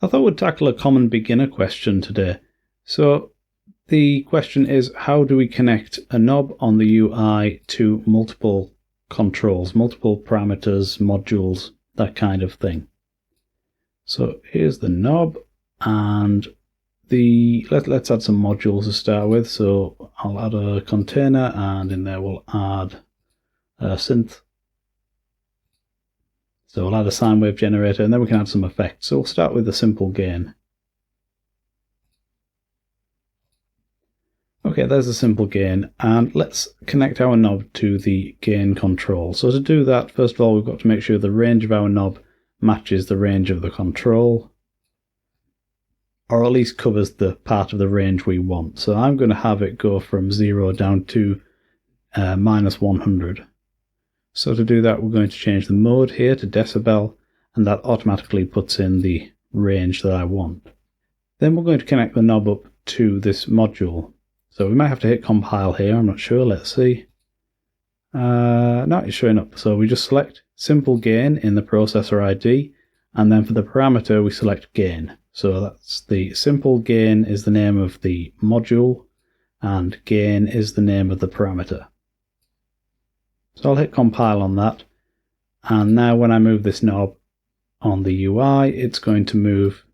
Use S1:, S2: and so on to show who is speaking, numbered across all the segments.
S1: I thought we'd tackle a common beginner question today. So the question is, how do we connect a knob on the UI to multiple controls, multiple parameters, modules, that kind of thing? So here's the knob, and let's add some modules to start with. So I'll add a container, and in there we'll add a synth. So we'll add a sine wave generator, and then we can add some effects. So we'll start with a simple gain. Okay, there's a simple gain, and let's connect our knob to the gain control. So to do that, first of all, we've got to make sure the range of our knob matches the range of the control, or at least covers the part of the range we want. So I'm going to have it go from 0 down to minus 100. So to do that, we're going to change the mode here to decibel, and that automatically puts in the range that I want. Then we're going to connect the knob up to this module. So we might have to hit compile here, I'm not sure, let's see. No, it's showing up. So we just select simple gain in the processor ID, and then for the parameter we select gain. So that's the simple gain is the name of the module, and gain is the name of the parameter. So I'll hit compile on that, and now when I move this knob on the UI, it's going to move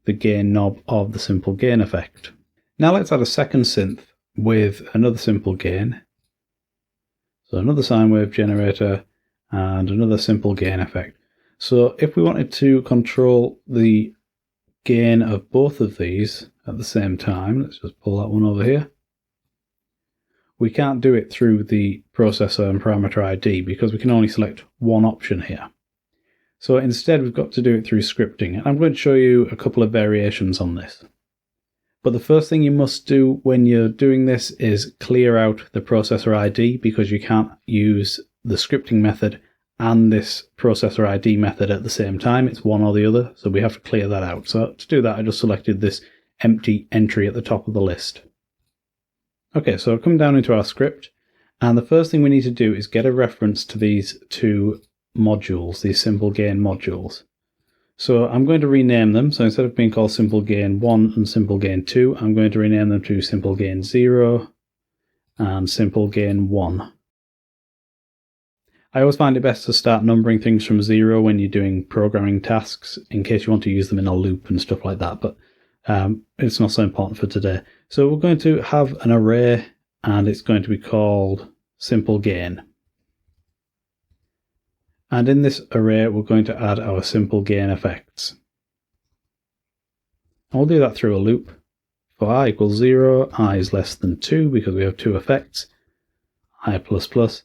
S1: the gain knob of the simple gain effect. Now let's add a second synth with another simple gain. So another sine wave generator and another simple gain effect. So if we wanted to control the gain of both of these at the same time, let's just pull that one over here. We can't do it through the processor and parameter ID because we can only select one option here. So instead we've got to do it through scripting, and I'm going to show you a couple of variations on this. But the first thing you must do when you're doing this is clear out the processor ID, because you can't use the scripting method and this processor ID method at the same time. It's one or the other, so we have to clear that out. So to do that, I just selected this empty entry at the top of the list. Okay, so I've come down into our script, and the first thing we need to do is get a reference to these two modules, these simple gain modules. So I'm going to rename them. So instead of being called simple gain 1 and simple gain 2, I'm going to rename them to simple gain 0 and simple gain 1. I always find it best to start numbering things from 0 when you're doing programming tasks, in case you want to use them in a loop and stuff like that, but it's not so important for today. So we're going to have an array, and it's going to be called simple gain. And in this array, we're going to add our simple gain effects. And we'll do that through a loop. For I equals 0, I is less than 2 because we have two effects, I plus plus.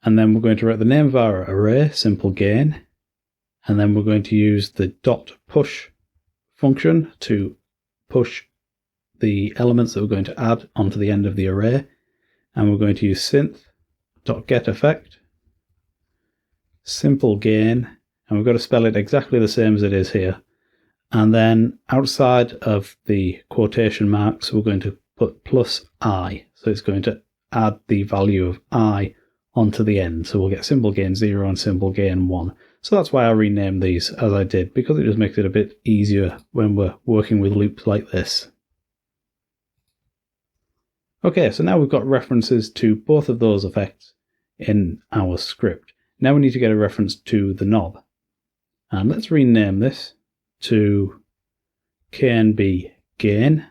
S1: And then we're going to write the name of our array, simple gain, and then we're going to use the dot push function to push the elements that we're going to add onto the end of the array. And we're going to use synth.getEffect, simple gain, and we've got to spell it exactly the same as it is here. And then outside of the quotation marks, we're going to put plus I. So it's going to add the value of I onto the end. So we'll get simple gain 0 and simple gain 1. So that's why I renamed these as I did, because it just makes it a bit easier when we're working with loops like this. Okay, so now we've got references to both of those effects in our script. Now we need to get a reference to the knob. And let's rename this to KNB gain.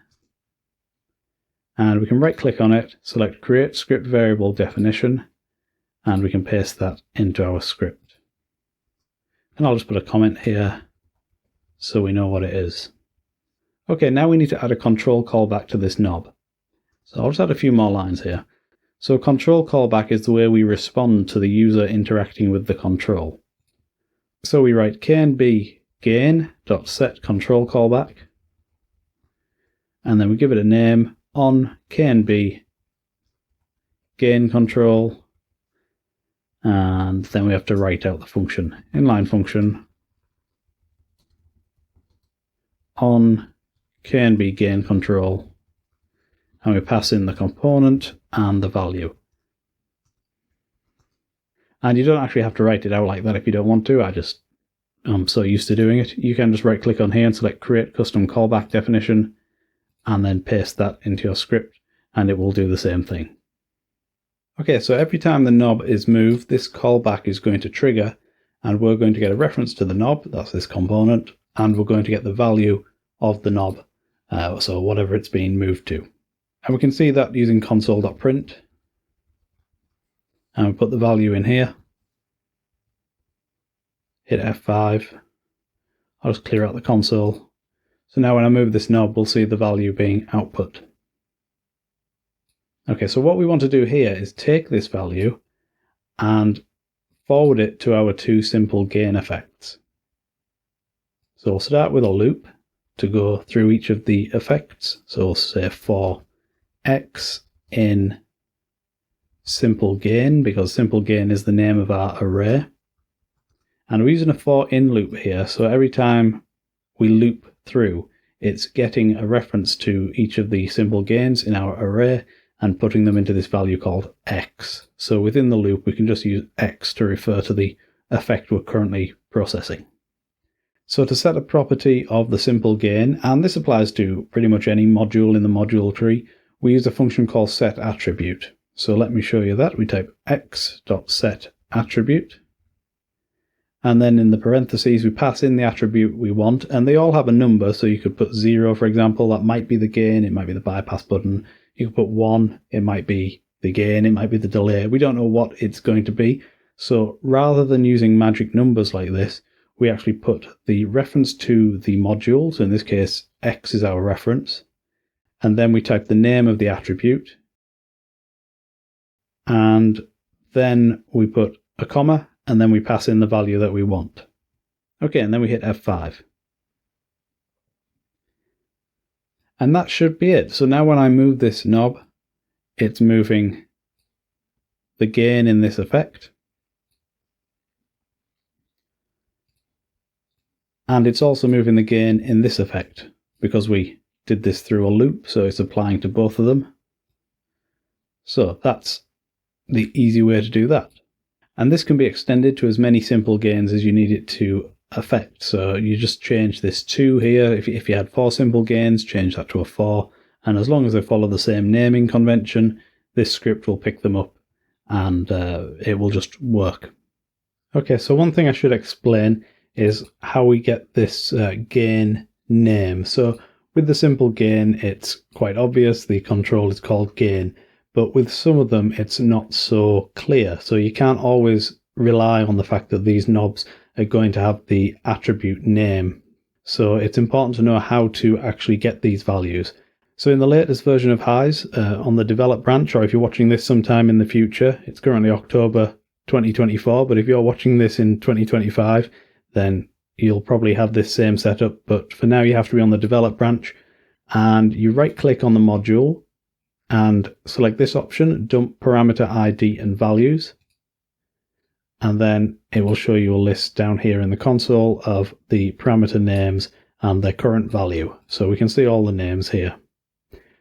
S1: And we can right click on it, select create script variable definition, and we can paste that into our script. And I'll just put a comment here so we know what it is. Okay, now we need to add a control callback to this knob. So I'll just add a few more lines here. So control callback is the way we respond to the user interacting with the control. So we write knb gain.set control callback, and then we give it a name on knb gain control, and then we have to write out the function, inline function on knb gain control, and we pass in the component and the value. And you don't actually have to write it out like that if you don't want to. I'm so used to doing it. You can just right click on here and select create custom callback definition and then paste that into your script and it will do the same thing. Okay, so every time the knob is moved, this callback is going to trigger and we're going to get a reference to the knob, that's this component, and we're going to get the value of the knob, so whatever it's being moved to. And we can see that using console.print. And we put the value in here. Hit F5. I'll just clear out the console. So now when I move this knob, we'll see the value being output. Okay, so what we want to do here is take this value and forward it to our two simple gain effects. So we'll start with a loop to go through each of the effects. So we'll say for X in simple gain, because simple gain is the name of our array. And we're using a for in loop here, so every time we loop through, it's getting a reference to each of the simple gains in our array and putting them into this value called X. So within the loop, we can just use X to refer to the effect we're currently processing. So to set a property of the simple gain, and this applies to pretty much any module in the module tree, we use a function called setAttribute. So let me show you that. We type x.setAttribute. And then in the parentheses, we pass in the attribute we want, and they all have a number. So you could put 0, for example, that might be the gain, it might be the bypass button. You could put 1, it might be the gain, it might be the delay. We don't know what it's going to be. So rather than using magic numbers like this, we actually put the reference to the module. So in this case, X is our reference. And then we type the name of the attribute. And then we put a comma, and then we pass in the value that we want. Okay, and then we hit F5. And that should be it. So now when I move this knob, it's moving the gain in this effect. And it's also moving the gain in this effect because we did this through a loop, so it's applying to both of them. So that's the easy way to do that. And this can be extended to as many simple gains as you need it to affect. So you just change this 2 here. If you had 4 simple gains, change that to a 4. And as long as they follow the same naming convention, this script will pick them up and it will just work. Okay, so one thing I should explain is how we get this gain name. So with the simple gain, it's quite obvious. The control is called gain. But with some of them, it's not so clear. So you can't always rely on the fact that these knobs are going to have the attribute name. So it's important to know how to actually get these values. So in the latest version of HISE, on the develop branch, or if you're watching this sometime in the future, it's currently October 2024, but if you're watching this in 2025, then you'll probably have this same setup. But for now, you have to be on the develop branch, and you right click on the module, and select this option, dump parameter ID and values. And then it will show you a list down here in the console of the parameter names and their current value. So we can see all the names here.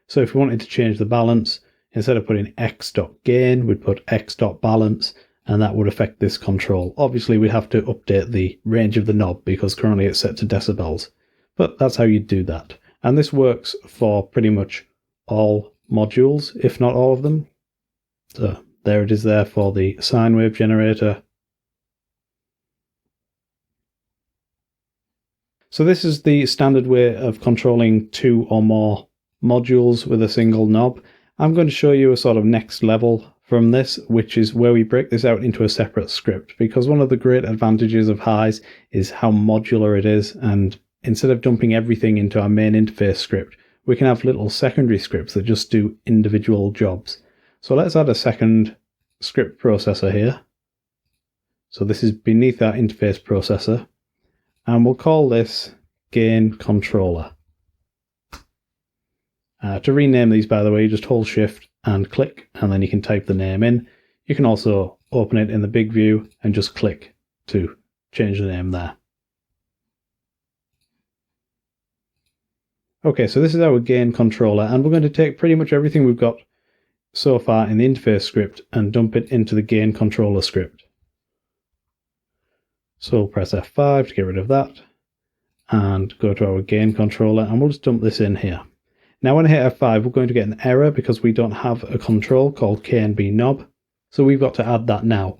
S1: So if we wanted to change the balance, instead of putting x.gain, we'd put x.balance, and that would affect this control. Obviously, we'd have to update the range of the knob because currently it's set to decibels. But that's how you do that. And this works for pretty much all modules, if not all of them. So there it is there for the sine wave generator. So this is the standard way of controlling 2 or more modules with a single knob. I'm going to show you a sort of next level from this, which is where we break this out into a separate script, because one of the great advantages of HISE is how modular it is, and instead of dumping everything into our main interface script, we can have little secondary scripts that just do individual jobs. So let's add a second script processor here. So this is beneath our interface processor, and we'll call this gain controller. To rename these, by the way, you just hold shift and click, and then you can type the name in. You can also open it in the big view and just click to change the name there. Okay, so this is our gain controller, and we're going to take pretty much everything we've got so far in the interface script and dump it into the gain controller script. So we'll press F5 to get rid of that and go to our gain controller, and we'll just dump this in here. Now when I hit F5, we're going to get an error because we don't have a control called KNB knob. So we've got to add that now.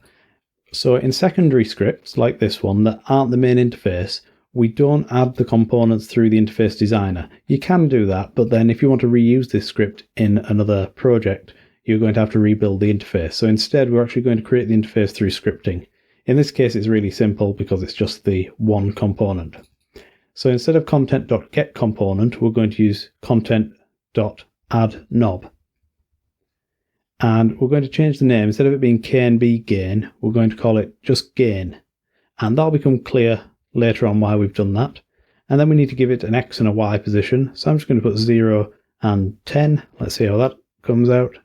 S1: So in secondary scripts like this one that aren't the main interface, we don't add the components through the interface designer. You can do that, but then if you want to reuse this script in another project, you're going to have to rebuild the interface. So instead, we're actually going to create the interface through scripting. In this case, it's really simple because it's just the one component. So instead of content.get component, we're going to use content.add knob. And we're going to change the name. Instead of it being KNB gain, we're going to call it just gain. And that'll become clear later on why we've done that. And then we need to give it an X and a Y position. So I'm just going to put 0 and 10. Let's see how that comes out.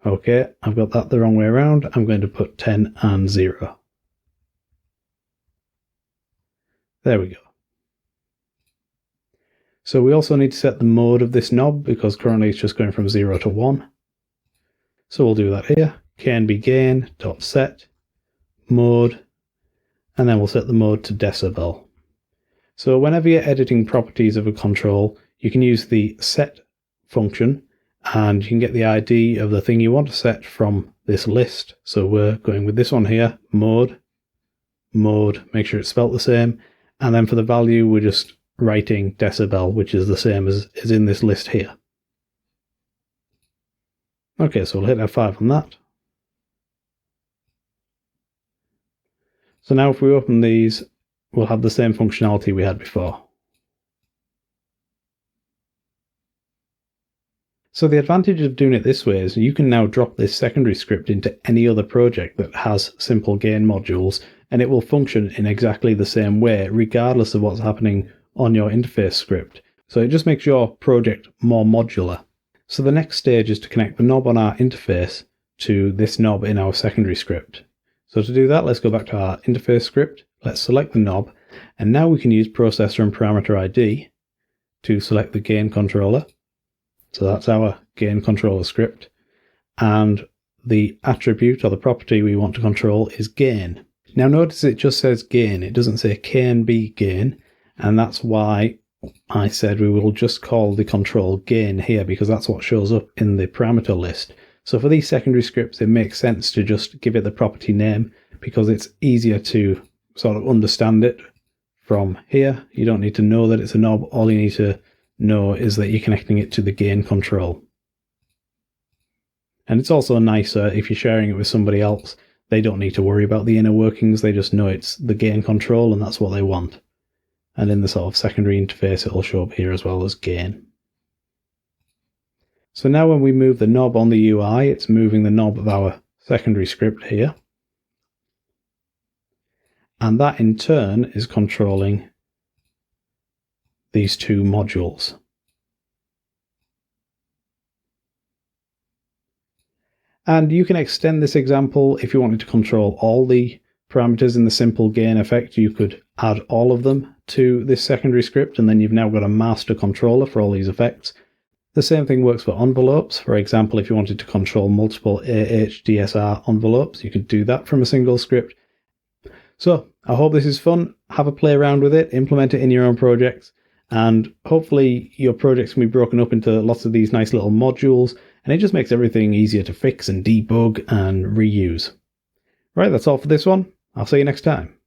S1: Okay, I've got that the wrong way around. I'm going to put 10 and 0. There we go. So we also need to set the mode of this knob because currently it's just going from 0 to 1. So we'll do that here. KNB gain.set mode, and then we'll set the mode to decibel. So whenever you're editing properties of a control, you can use the set function, and you can get the ID of the thing you want to set from this list. So we're going with this one here, mode, make sure it's spelt the same, and then for the value we're just writing decibel, which is the same as is in this list here. Okay, so we'll hit F5 on that. So now if we open these, we'll have the same functionality we had before. So the advantage of doing it this way is you can now drop this secondary script into any other project that has simple gain modules, and it will function in exactly the same way, regardless of what's happening on your interface script. So it just makes your project more modular. So the next stage is to connect the knob on our interface to this knob in our secondary script. So to do that, let's go back to our interface script. Let's select the knob, and now we can use processor and parameter ID to select the gain controller. So that's our gain controller script. And the attribute or the property we want to control is gain. Now notice it just says gain. It doesn't say KNB gain. And that's why I said we will just call the control gain here, because that's what shows up in the parameter list. So for these secondary scripts, it makes sense to just give it the property name because it's easier to sort of understand it from here. You don't need to know that it's a knob. All you need to know is that you're connecting it to the gain control. And it's also nicer if you're sharing it with somebody else. They don't need to worry about the inner workings. They just know it's the gain control and that's what they want. And in the sort of secondary interface, it'll show up here as well as gain. So now when we move the knob on the UI, it's moving the knob of our secondary script here. And that in turn is controlling these two modules. And you can extend this example if you wanted to control all the parameters in the simple gain effect. You could add all of them to this secondary script, and then you've now got a master controller for all these effects. The same thing works for envelopes. For example, if you wanted to control multiple AHDSR envelopes, you could do that from a single script. So I hope this is fun. Have a play around with it, implement it in your own projects, and hopefully your projects can be broken up into lots of these nice little modules, and it just makes everything easier to fix and debug and reuse. Right, that's all for this one. I'll see you next time.